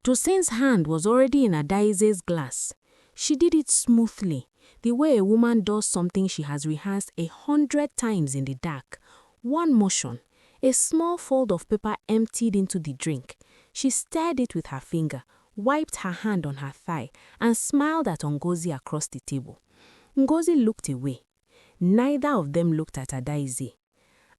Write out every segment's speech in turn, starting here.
Tosin's hand was already in Adaeze's glass. She did it smoothly, the way a woman does something she has rehearsed 100 times in the dark. One motion, a small fold of paper emptied into the drink. She stirred it with her finger, wiped her hand on her thigh, and smiled at Ngozi across the table. Ngozi looked away. Neither of them looked at Adaeze.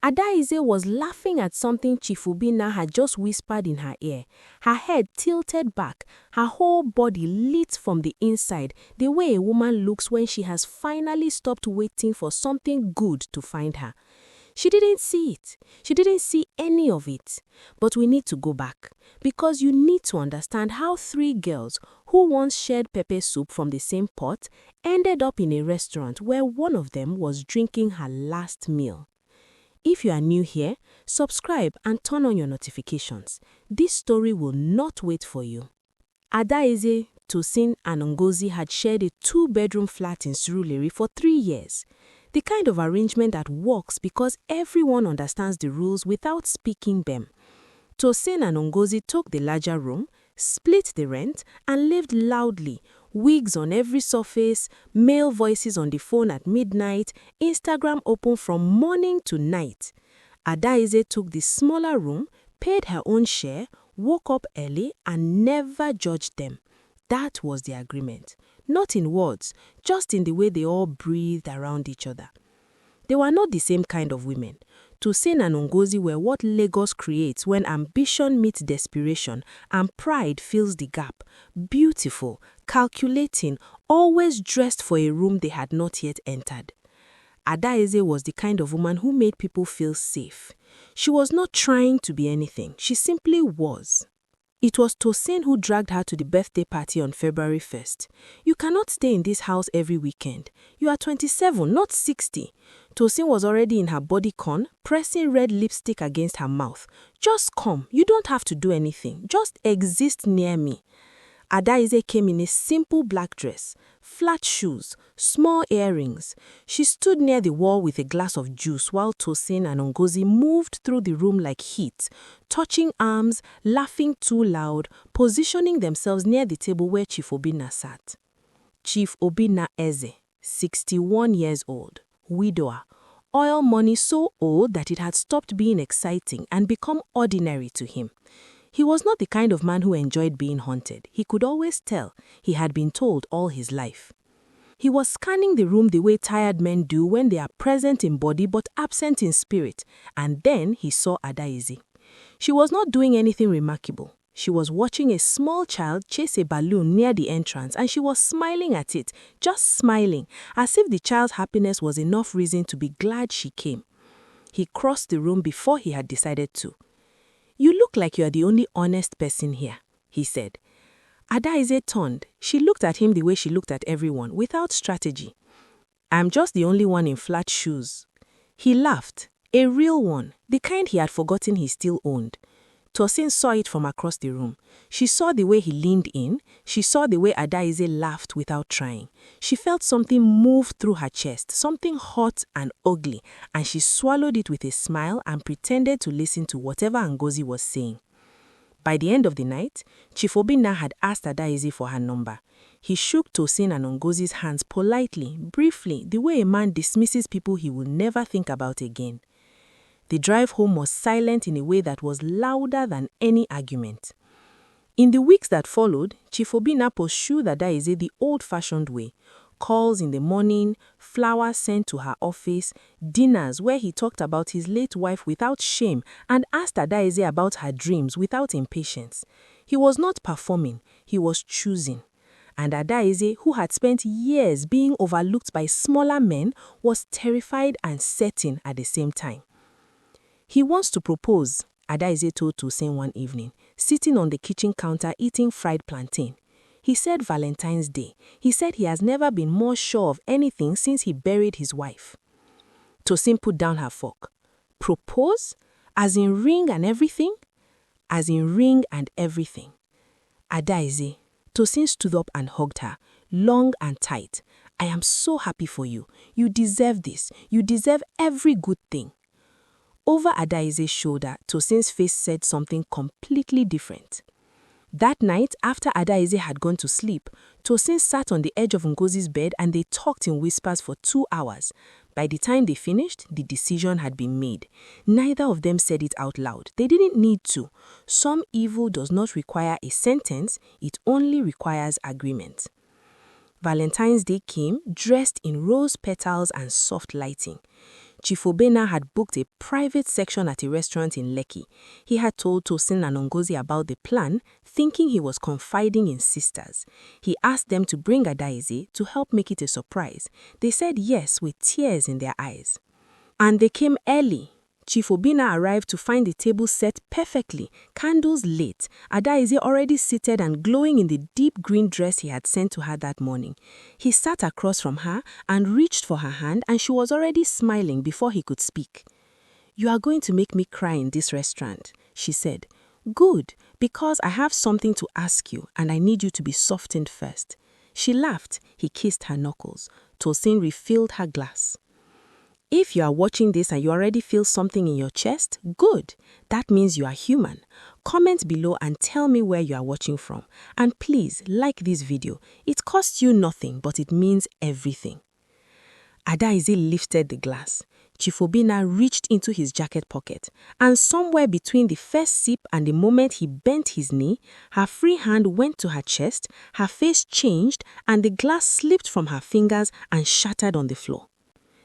Adaeze was laughing at something Chief Obinna had just whispered in her ear. Her head tilted back, her whole body lit from the inside, the way a woman looks when she has finally stopped waiting for something good to find her. She didn't see it. She didn't see any of it. But we need to go back, because you need to understand how 3 girls who once shared pepper soup from the same pot ended up in a restaurant where one of them was drinking her last meal. If you are new here, subscribe and turn on your notifications. This story will not wait for you. Adaeze, Tosin and Ngozi had shared a 2-bedroom flat in Surulere for 3 years. The kind of arrangement that works because everyone understands the rules without speaking them. Tosin and Ngozi took the larger room, split the rent, and lived loudly. Wigs on every surface, male voices on the phone at midnight, Instagram open from morning to night. Adaeze took the smaller room, paid her own share, woke up early, and never judged them. That was the agreement. Not in words, just in the way they all breathed around each other. They were not the same kind of women. Tosin and Ngozi were what Lagos creates when ambition meets desperation and pride fills the gap. Beautiful, calculating, always dressed for a room they had not yet entered. Adaeze was the kind of woman who made people feel safe. She was not trying to be anything. She simply was. It was Tosin who dragged her to the birthday party on February 1st. You cannot stay in this house every weekend. You are 27, not 60. Tosin was already in her bodycon, pressing red lipstick against her mouth. Just come. You don't have to do anything. Just exist near me. Adaeze came in a simple black dress, flat shoes, small earrings. She stood near the wall with a glass of juice while Tosin and Ngozi moved through the room like heat, touching arms, laughing too loud, positioning themselves near the table where Chief Obinna sat. Chief Obinna Eze, 61 years old, widower, oil money so old that it had stopped being exciting and become ordinary to him. He was not the kind of man who enjoyed being haunted. He could always tell. He had been told all his life. He was scanning the room the way tired men do when they are present in body but absent in spirit, and then he saw Adaeze. She was not doing anything remarkable. She was watching a small child chase a balloon near the entrance, and she was smiling at it, just smiling, as if the child's happiness was enough reason to be glad she came. He crossed the room before he had decided to. "You look like you are the only honest person here," he said. Adaeze turned. She looked at him the way she looked at everyone, without strategy. "I'm just the only one in flat shoes." He laughed, a real one, the kind he had forgotten he still owned. Tosin saw it from across the room. She saw the way he leaned in. She saw the way Adaeze laughed without trying. She felt something move through her chest, something hot and ugly, and she swallowed it with a smile and pretended to listen to whatever Ngozi was saying. By the end of the night, Chief Obinna had asked Adaeze for her number. He shook Tosin and Ngozi's hands politely, briefly, the way a man dismisses people he will never think about again. The drive home was silent in a way that was louder than any argument. In the weeks that followed, Chief Obinna pursued Adaeze the old-fashioned way. Calls in the morning, flowers sent to her office, dinners where he talked about his late wife without shame and asked Adaeze about her dreams without impatience. He was not performing, he was choosing. And Adaeze, who had spent years being overlooked by smaller men, was terrified and certain at the same time. "He wants to propose," Adaeze told Tosin one evening, sitting on the kitchen counter eating fried plantain. He said Valentine's Day. He said he has never been more sure of anything since he buried his wife. Tosin put down her fork. "Propose? As in ring and everything?" "As in ring and everything." "Adaeze." Tosin stood up and hugged her, long and tight. "I am so happy for you. You deserve this. You deserve every good thing." Over Adaeze's shoulder, Tosin's face said something completely different. That night, after Adaeze had gone to sleep, Tosin sat on the edge of Ngozi's bed and they talked in whispers for 2 hours. By the time they finished, the decision had been made. Neither of them said it out loud. They didn't need to. Some evil does not require a sentence, it only requires agreement. Valentine's Day came, dressed in rose petals and soft lighting. Chief Obena had booked a private section at a restaurant in Lekki. He had told Tosin and Ngozi about the plan, thinking he was confiding in sisters. He asked them to bring Adaeze to help make it a surprise. They said yes with tears in their eyes. And they came early. Chief Obina arrived to find the table set perfectly, candles lit, Adaeze already seated and glowing in the deep green dress he had sent to her that morning. He sat across from her and reached for her hand, and she was already smiling before he could speak. "You are going to make me cry in this restaurant," she said. "Good, because I have something to ask you and I need you to be softened first." She laughed. He kissed her knuckles. Tosin refilled her glass. If you are watching this and you already feel something in your chest, good. That means you are human. Comment below and tell me where you are watching from. And please like this video. It costs you nothing, but it means everything. Adaeze lifted the glass. Chief Obina reached into his jacket pocket, and somewhere between the first sip and the moment he bent his knee, her free hand went to her chest, her face changed, and the glass slipped from her fingers and shattered on the floor.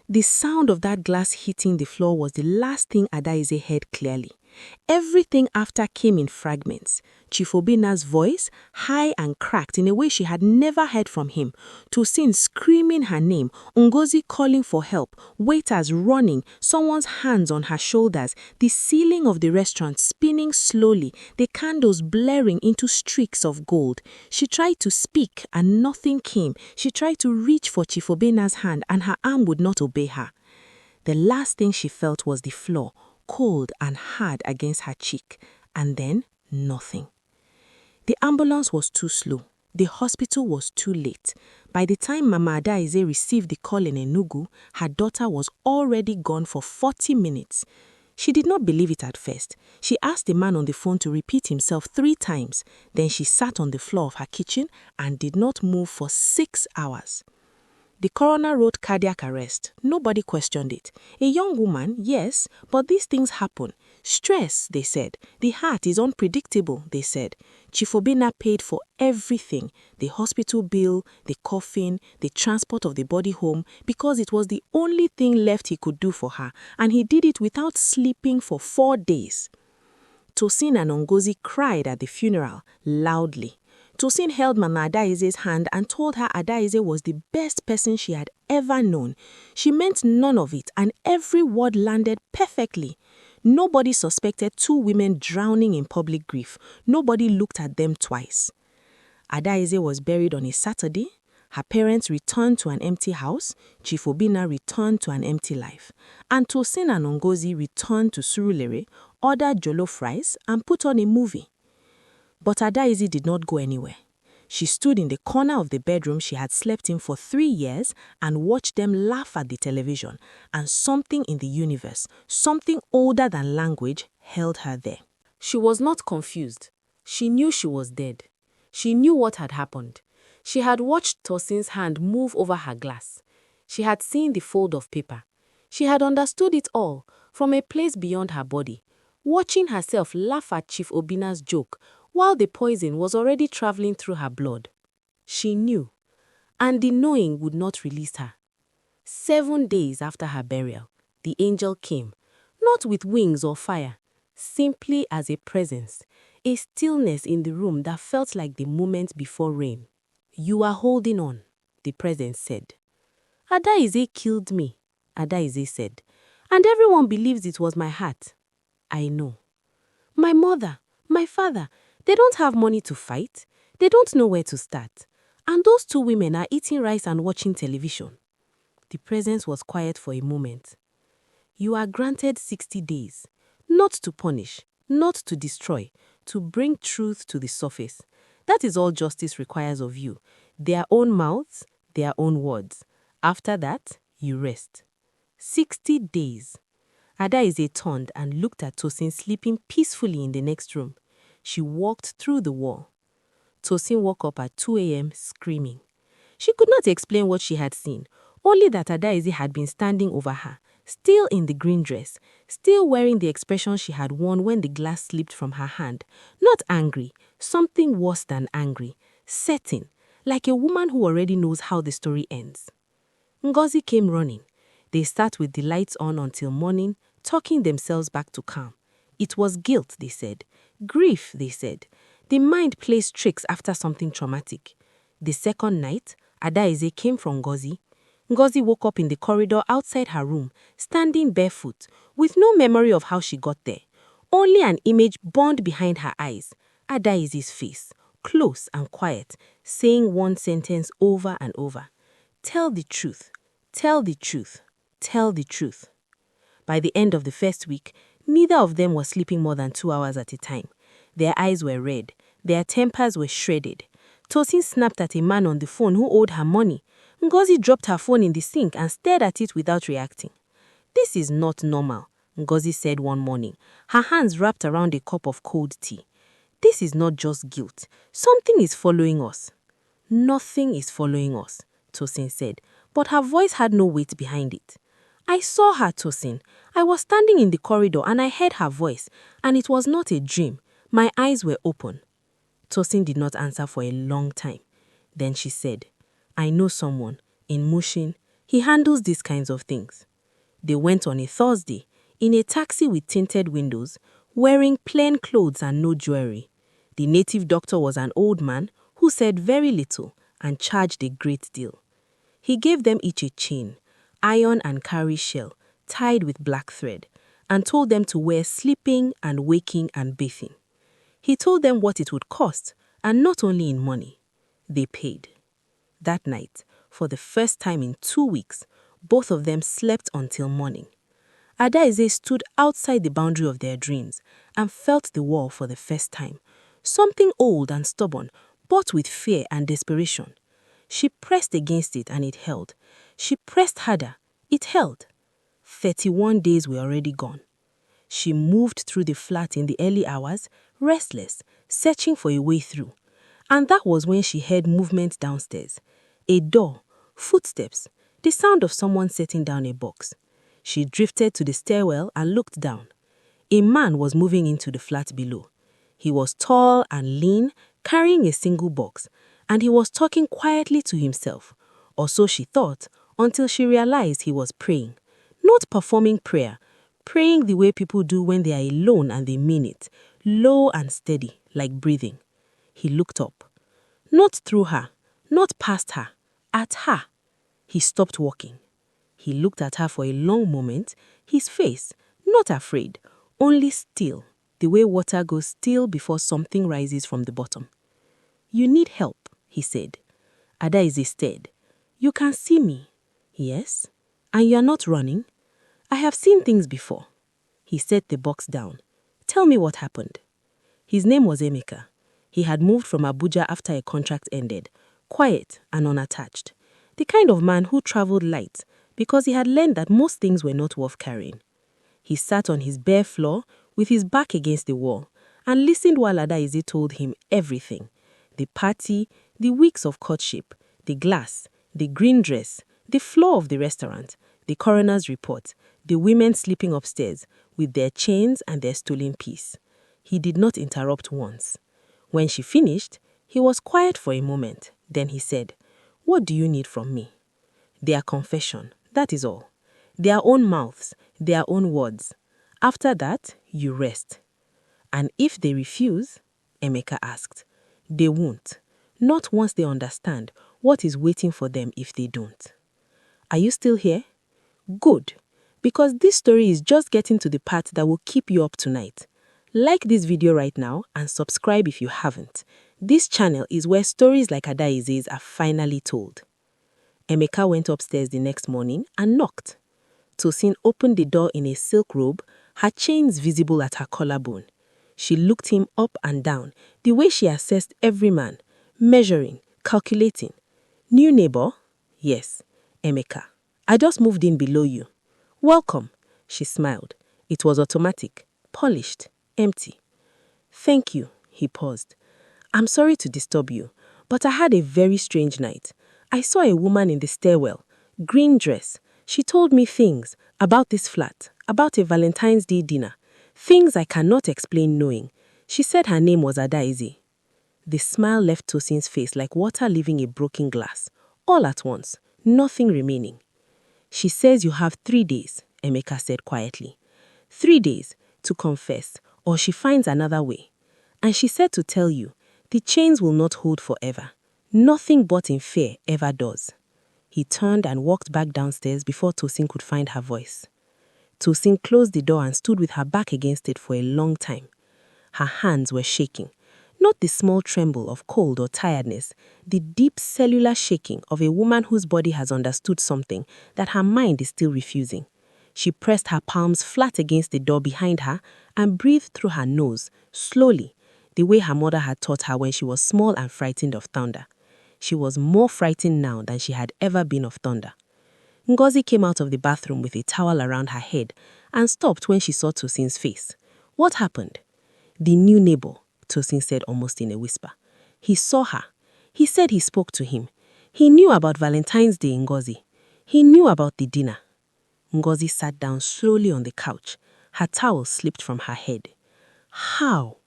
The sound of that glass hitting the floor was the last thing Adaeze heard clearly. Everything after came in fragments. Chief Obina's voice, high and cracked in a way she had never heard from him. Tosin screaming her name, Ngozi calling for help, waiters running, someone's hands on her shoulders, the ceiling of the restaurant spinning slowly, the candles blaring into streaks of gold. She tried to speak and nothing came. She tried to reach for Chief Obina's hand and her arm would not obey her. The last thing she felt was the floor, cold and hard against her cheek, and then nothing. The ambulance was too slow. The hospital was too late. By the time Mama Adaeze received the call in Enugu, her daughter was already gone for 40 minutes. She did not believe it at first. She asked the man on the phone to repeat himself 3 times. Then she sat on the floor of her kitchen and did not move for 6 hours. The coroner wrote cardiac arrest. Nobody questioned it. A young woman, yes, but these things happen. Stress, they said. The heart is unpredictable, they said. Chief Obina paid for everything. The hospital bill, the coffin, the transport of the body home, because it was the only thing left he could do for her, and he did it without sleeping for 4 days. Tosin and Ngozi cried at the funeral, loudly. Tosin held Mama Adaeze's hand and told her Adaeze was the best person she had ever known. She meant none of it, and every word landed perfectly. Nobody suspected 2 women drowning in public grief. Nobody looked at them twice. Adaeze was buried on a Saturday. Her parents returned to an empty house. Chief Obina returned to an empty life. And Tosin and Ngozi returned to Surulere, ordered jollof rice, and put on a movie. But Adaeze did not go anywhere. She stood in the corner of the bedroom she had slept in for 3 years and watched them laugh at the television, and something in the universe, something older than language, held her there. She was not confused. She knew she was dead. She knew what had happened. She had watched Tosin's hand move over her glass. She had seen the fold of paper. She had understood it all, from a place beyond her body, watching herself laugh at Chief Obina's joke, while the poison was already traveling through her blood. She knew, and the knowing would not release her. 7 days after her burial, the angel came, not with wings or fire, simply as a presence, a stillness in the room that felt like the moment before rain. "You are holding on," the presence said. "Adaeze killed me," Adaeze said, "and everyone believes it was my heart." "I know. My mother, my father, they don't have money to fight. They don't know where to start. And those 2 women are eating rice and watching television." The presence was quiet for a moment. "You are granted 60 days, not to punish, not to destroy, to bring truth to the surface. That is all justice requires of you. Their own mouths, their own words. After that, you rest." 60 days. Adaeze turned and looked at Tosin sleeping peacefully in the next room. She walked through the wall. Tosin woke up at 2 a.m. screaming. She could not explain what she had seen, only that Adaeze had been standing over her, still in the green dress, still wearing the expression she had worn when the glass slipped from her hand. Not angry, something worse than angry, certain, like a woman who already knows how the story ends. Ngozi came running. They sat with the lights on until morning, talking themselves back to calm. It was guilt, they said. Grief, they said. The mind plays tricks after something traumatic. The second night, Adaeze came from Ngozi. Ngozi woke up in the corridor outside her room, standing barefoot, with no memory of how she got there. Only an image burned behind her eyes. Adaeze's face, close and quiet, saying one sentence over and over. Tell the truth, tell the truth, tell the truth. By the end of the first week, neither of them was sleeping more than 2 hours at a time. Their eyes were red. Their tempers were shredded. Tosin snapped at a man on the phone who owed her money. Ngozi dropped her phone in the sink and stared at it without reacting. This is not normal, Ngozi said one morning, her hands wrapped around a cup of cold tea. This is not just guilt. Something is following us. Nothing is following us, Tosin said, but her voice had no weight behind it. I saw her, Tosin. I was standing in the corridor and I heard her voice, and it was not a dream. My eyes were open. Tosin did not answer for a long time. Then she said, I know someone, in Mushin. He handles these kinds of things. They went on a Thursday, in a taxi with tinted windows, wearing plain clothes and no jewelry. The native doctor was an old man who said very little and charged a great deal. He gave them each a chain, iron and cowrie shell, tied with black thread, and told them to wear sleeping and waking and bathing. He told them what it would cost, and not only in money. They paid. That night, for the first time in 2 weeks, both of them slept until morning. Adaeze stood outside the boundary of their dreams and felt the wall for the first time, something old and stubborn, but with fear and desperation. She pressed against it and it held. She pressed harder. It held. 31 days were already gone. She moved through the flat in the early hours, restless, searching for a way through. And that was when she heard movement downstairs. A door, footsteps, the sound of someone setting down a box. She drifted to the stairwell and looked down. A man was moving into the flat below. He was tall and lean, carrying a single box, and he was talking quietly to himself, or so she thought, until she realized he was praying. Not performing prayer, praying the way people do when they are alone and they mean it, low and steady, like breathing. He looked up. Not through her, not past her, at her. He stopped walking. He looked at her for a long moment, his face, not afraid, only still, the way water goes still before something rises from the bottom. You need help, he said. Adaeze stared. You can see me. Yes. And you are not running. I have seen things before. He set the box down. Tell me what happened. His name was Emeka. He had moved from Abuja after a contract ended, quiet and unattached. The kind of man who traveled light because he had learned that most things were not worth carrying. He sat on his bare floor with his back against the wall and listened while Adaeze told him everything. The party, the weeks of courtship, the glass, the green dress, the floor of the restaurant, the coroner's report, the women sleeping upstairs with their chains and their stolen piece. He did not interrupt once. When she finished, he was quiet for a moment. Then he said, What do you need from me? Their confession, that is all. Their own mouths, their own words. After that, you rest. And if they refuse, Emeka asked, they won't. Not once they understand what is waiting for them if they don't. Are you still here? Good. Because this story is just getting to the part that will keep you up tonight. Like this video right now and subscribe if you haven't. This channel is where stories like Adaeze's are finally told. Emeka went upstairs the next morning and knocked. Tosin opened the door in a silk robe, her chains visible at her collarbone. She looked him up and down, the way she assessed every man, measuring, calculating. New neighbor? Yes, Emeka. I just moved in below you. Welcome, she smiled. It was automatic, polished, empty. Thank you, he paused. I'm sorry to disturb you, but I had a very strange night. I saw a woman in the stairwell, green dress. She told me things about this flat, about a Valentine's Day dinner, things I cannot explain knowing. She said her name was Adaeze. The smile left Tosin's face like water leaving a broken glass. All at once, nothing remaining. She says you have 3 days, Emeka said quietly. 3 days to confess, or she finds another way. And she said to tell you, the chains will not hold forever. Nothing bought in fear ever does. He turned and walked back downstairs before Tosin could find her voice. Tosin closed the door and stood with her back against it for a long time. Her hands were shaking. Not the small tremble of cold or tiredness, the deep cellular shaking of a woman whose body has understood something that her mind is still refusing. She pressed her palms flat against the door behind her and breathed through her nose, slowly, the way her mother had taught her when she was small and frightened of thunder. She was more frightened now than she had ever been of thunder. Ngozi came out of the bathroom with a towel around her head and stopped when she saw Tosin's face. What happened? The new neighbor, Tosin said almost in a whisper. He saw her. He said he spoke to him. He knew about Valentine's Day, Ngozi. He knew about the dinner. Ngozi sat down slowly on the couch. Her towel slipped from her head. How?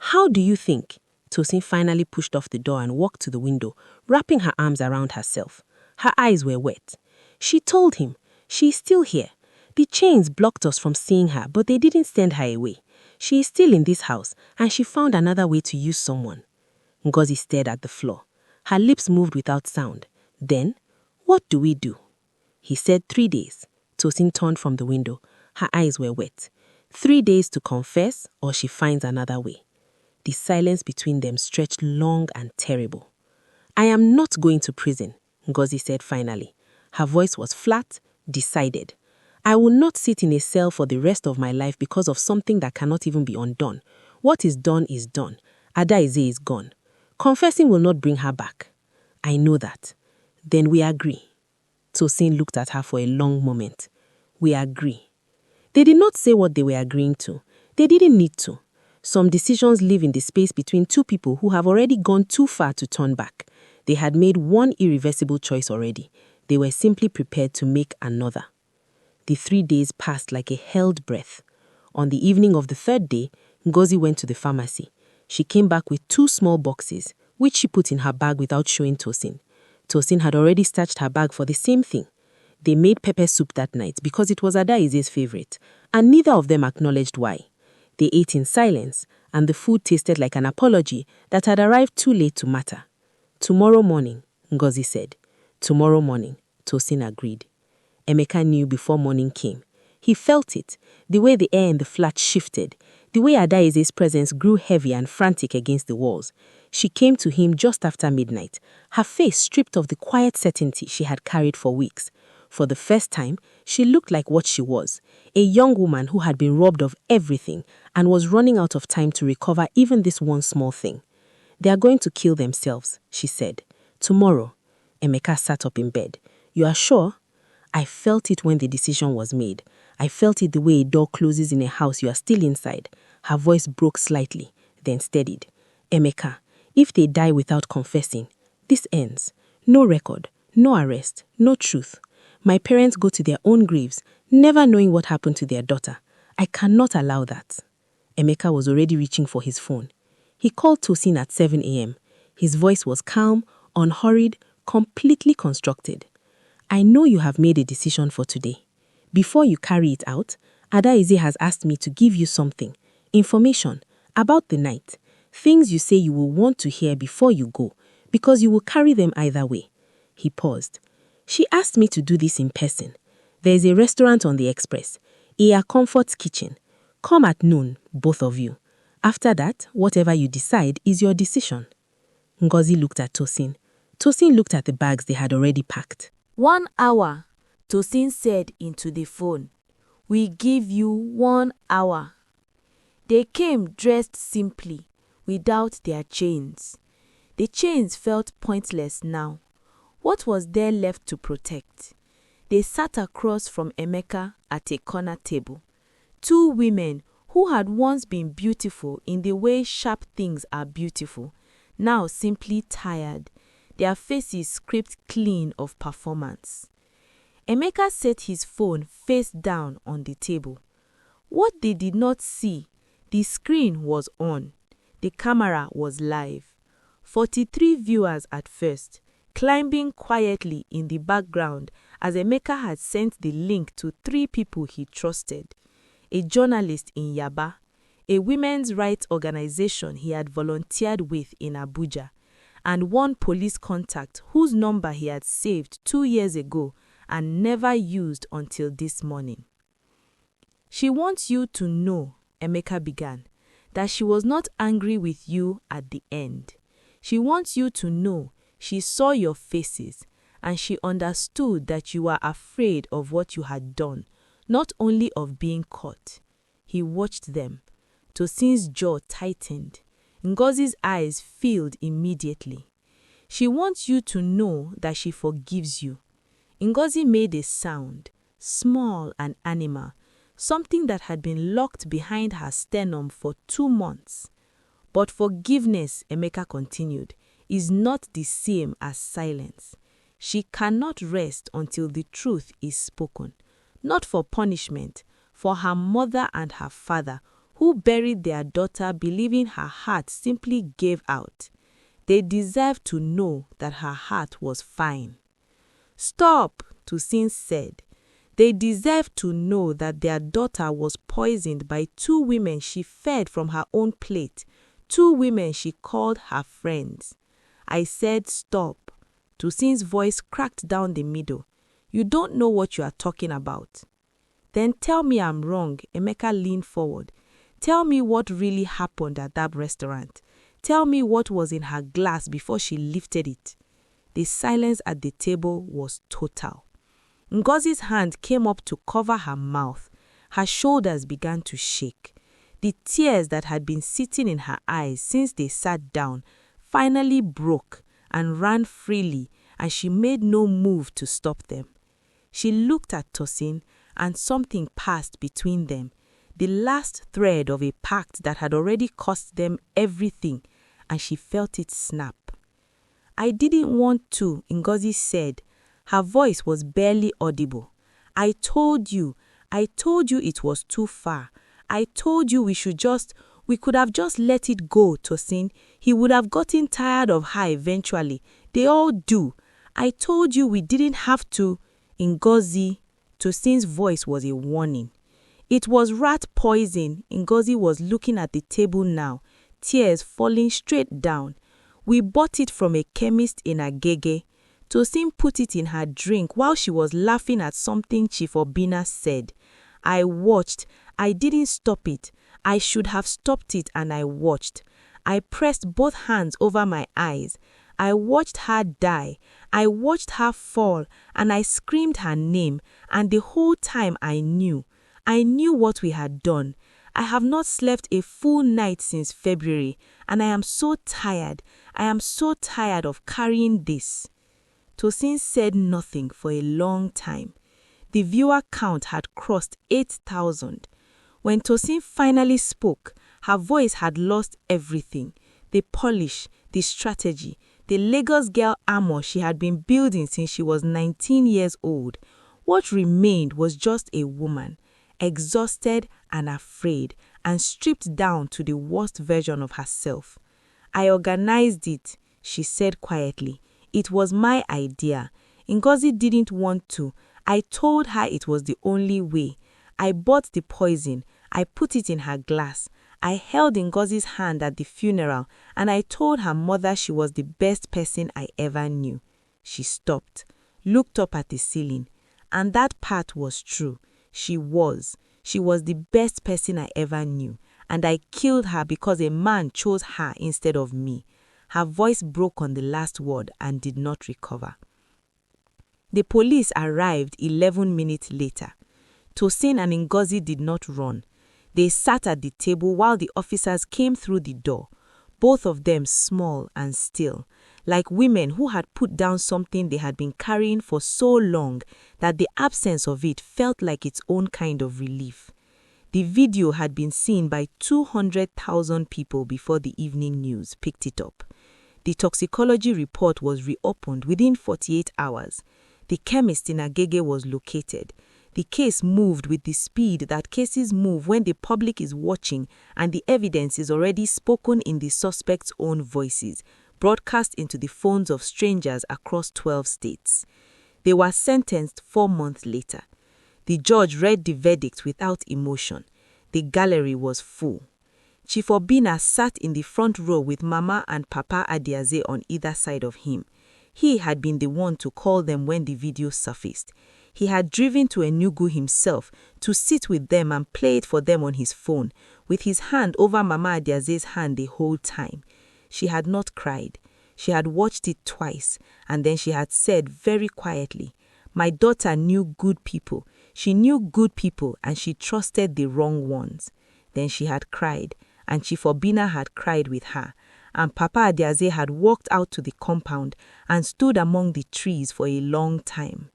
How do you think? Tosin finally pushed off the door and walked to the window, wrapping her arms around herself. Her eyes were wet. She told him, she is still here. The chains blocked us from seeing her, but they didn't send her away. She is still in this house, and she found another way to use someone. Ngozi stared at the floor. Her lips moved without sound. Then, what do we do? He said 3 days. Tosin turned from the window. Her eyes were wet. 3 days to confess, or she finds another way. The silence between them stretched long and terrible. I am not going to prison, Ngozi said finally. Her voice was flat, decided. I will not sit in a cell for the rest of my life because of something that cannot even be undone. What is done is done. Adaeze is gone. Confessing will not bring her back. I know that. Then we agree. Tosin looked at her for a long moment. We agree. They did not say what they were agreeing to. They didn't need to. Some decisions live in the space between two people who have already gone too far to turn back. They had made one irreversible choice already. They were simply prepared to make another. The 3 days passed like a held breath. On the evening of the 3rd day, Ngozi went to the pharmacy. She came back with 2 small boxes, which she put in her bag without showing Tosin. Tosin had already starched her bag for the same thing. They made pepper soup that night because it was Adaeze's favorite, and neither of them acknowledged why. They ate in silence, and the food tasted like an apology that had arrived too late to matter. Tomorrow morning, Ngozi said. Tomorrow morning, Tosin agreed. Emeka knew before morning came. He felt it, the way the air in the flat shifted, the way Adaeze's presence grew heavy and frantic against the walls. She came to him just after midnight, her face stripped of the quiet certainty she had carried for weeks. For the first time, she looked like what she was, a young woman who had been robbed of everything and was running out of time to recover even this one small thing. They are going to kill themselves, she said. Tomorrow. Emeka sat up in bed. You are sure? I felt it when the decision was made. I felt it the way a door closes in a house you are still inside. Her voice broke slightly, then steadied. Emeka, if they die without confessing, this ends. No record, no arrest, no truth. My parents go to their own graves, never knowing what happened to their daughter. I cannot allow that. Emeka was already reaching for his phone. He called Tosin at 7 a.m. His voice was calm, unhurried, completely constructed. I know you have made a decision for today. Before you carry it out, Adaeze has asked me to give you something, information, about the night, things you say you will want to hear before you go, because you will carry them either way. He paused. She asked me to do this in person. There is a restaurant on the express, Iya Comfort's Kitchen. Come at noon, both of you. After that, whatever you decide is your decision. Ngozi looked at Tosin. Tosin looked at the bags they had already packed. 1 hour, Tosin said into the phone. We give you 1 hour. They came dressed simply, without their chains. The chains felt pointless now. What was there left to protect? They sat across from Emeka at a corner table. 2 women who had once been beautiful in the way sharp things are beautiful, now simply tired, their faces scraped clean of performance. Emeka set his phone face down on the table. What they did not see, the screen was on. The camera was live. 43 viewers at first, climbing quietly in the background as Emeka had sent the link to 3 people he trusted: a journalist in Yaba, a women's rights organization he had volunteered with in Abuja, and one police contact whose number he had saved 2 years ago and never used until this morning. "She wants you to know," Emeka began, "that she was not angry with you at the end. She wants you to know she saw your faces and she understood that you were afraid of what you had done, not only of being caught." He watched them. Tosin's jaw tightened. Ngozi's eyes filled immediately. "She wants you to know that she forgives you." Ngozi made a sound, small and animal, something that had been locked behind her sternum for 2 months. "But forgiveness," Emeka continued, "is not the same as silence. She cannot rest until the truth is spoken, not for punishment, for her mother and her father, who buried their daughter believing her heart simply gave out. They deserve to know that her heart was fine." "Stop," Tosin said. "They deserve to know that their daughter was poisoned by 2 women she fed from her own plate, 2 women she called her friends." I said stop. Tosin's voice cracked down the middle. "You don't know what you are talking about." "Then tell me I'm wrong," Emeka leaned forward. "Tell me what really happened at that restaurant. Tell me what was in her glass before she lifted it." The silence at the table was total. Ngozi's hand came up to cover her mouth. Her shoulders began to shake. The tears that had been sitting in her eyes since they sat down finally broke and ran freely, and she made no move to stop them. She looked at Tosin, and something passed between them, the last thread of a pact that had already cost them everything, and she felt it snap. "I didn't want to," Ngozi said. Her voice was barely audible. I told you it was too far. I told you we could have just let it go, Tosin. He would have gotten tired of her eventually. They all do. I told you we didn't have to." Ngozi, Tosin's voice was a warning. "It was rat poison." Ngozi was looking at the table now, tears falling straight down. "We bought it from a chemist in Agege." Tosin put it in her drink while she was laughing at something Chief Obina said. I watched. I didn't stop it. I should have stopped it, and I watched. I pressed both hands over my eyes. I watched her die. I watched her fall, and I screamed her name, and the whole time I knew. I knew what we had done. I have not slept a full night since February, and I am so tired. I am so tired of carrying this. Tosin said nothing for a long time. The viewer count had crossed 8,000. When Tosin finally spoke, her voice had lost everything. The polish, the strategy, the Lagos girl armor she had been building since she was 19 years old. What remained was just a woman, exhausted and afraid, and stripped down to the worst version of herself. "I organized it," she said quietly. "It was my idea. Ngozi didn't want to. I told her it was the only way. I bought the poison. I put it in her glass. I held Ngozi's hand at the funeral, and I told her mother she was the best person I ever knew." She stopped, looked up at the ceiling. And that part was true. She was. She was the best person I ever knew. And I killed her because a man chose her instead of me. Her voice broke on the last word and did not recover. The police arrived 11 minutes later. Tosin and Ngozi did not run. They sat at the table while the officers came through the door, both of them small and still, like women who had put down something they had been carrying for so long that the absence of it felt like its own kind of relief. The video had been seen by 200,000 people before the evening news picked it up. The toxicology report was reopened within 48 hours. The chemist in Agege was located. The case moved with the speed that cases move when the public is watching and the evidence is already spoken in the suspect's own voices, broadcast into the phones of strangers across 12 states. They were sentenced 4 months later. The judge read the verdict without emotion. The gallery was full. Chief Obinna sat in the front row with Mama and Papa Adaeze on either side of him. He had been the one to call them when the video surfaced. He had driven to Enugu himself to sit with them and play it for them on his phone, with his hand over Mama Adaeze's hand the whole time. She had not cried. She had watched it twice, and then she had said very quietly, "My daughter knew good people. She knew good people and she trusted the wrong ones." Then she had cried, and Chief Obinna had cried with her, and Papa Adaeze had walked out to the compound and stood among the trees for a long time.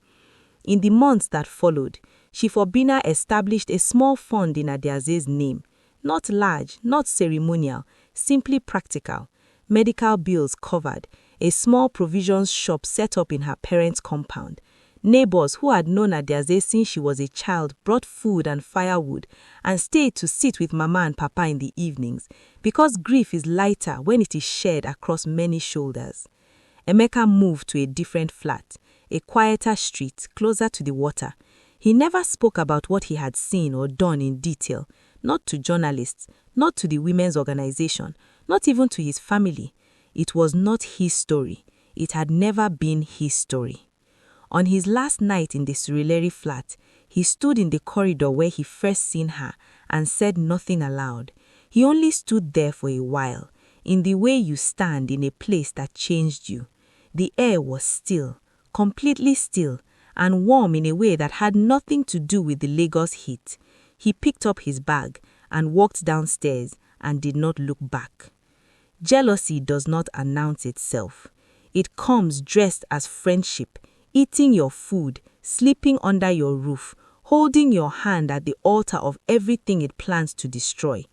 In the months that followed, Chief Obinna established a small fund in Adaeze's name, not large, not ceremonial, simply practical. Medical bills covered, a small provisions shop set up in her parents' compound. Neighbors who had known Adaeze since she was a child brought food and firewood and stayed to sit with Mama and Papa in the evenings, because grief is lighter when it is shared across many shoulders. Emeka moved to a different flat, a quieter street closer to the water. He never spoke about what he had seen or done in detail, not to journalists, not to the women's organization, not even to his family. It was not his story. It had never been his story. On his last night in the Surulere flat, he stood in the corridor where he first seen her and said nothing aloud. He only stood there for a while, in the way you stand in a place that changed you. The air was still, completely still, and warm in a way that had nothing to do with the Lagos heat. He picked up his bag and walked downstairs and did not look back. Jealousy does not announce itself. It comes dressed as friendship, eating your food, sleeping under your roof, holding your hand at the altar of everything it plans to destroy.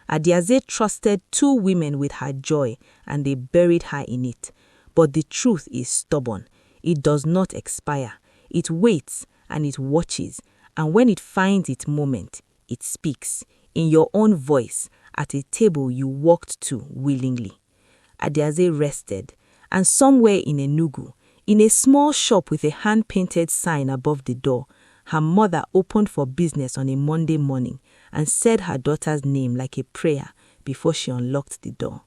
Adaeze trusted 2 women with her joy, and they buried her in it. But the truth is stubborn. It does not expire. It waits and it watches, and when it finds its moment, it speaks, in your own voice, at a table you walked to willingly. Adaeze rested, and somewhere in Enugu, in a small shop with a hand-painted sign above the door, her mother opened for business on a Monday morning and said her daughter's name like a prayer before she unlocked the door.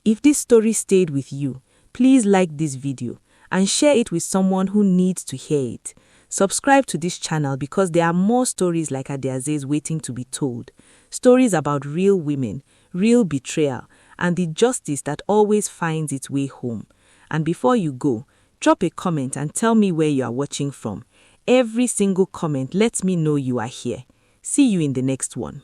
If this story stayed with you, please like this video and share it with someone who needs to hear it. Subscribe to this channel because there are more stories like Adaeze's waiting to be told. Stories about real women, real betrayal, and the justice that always finds its way home. And before you go, drop a comment and tell me where you are watching from. Every single comment lets me know you are here. See you in the next one.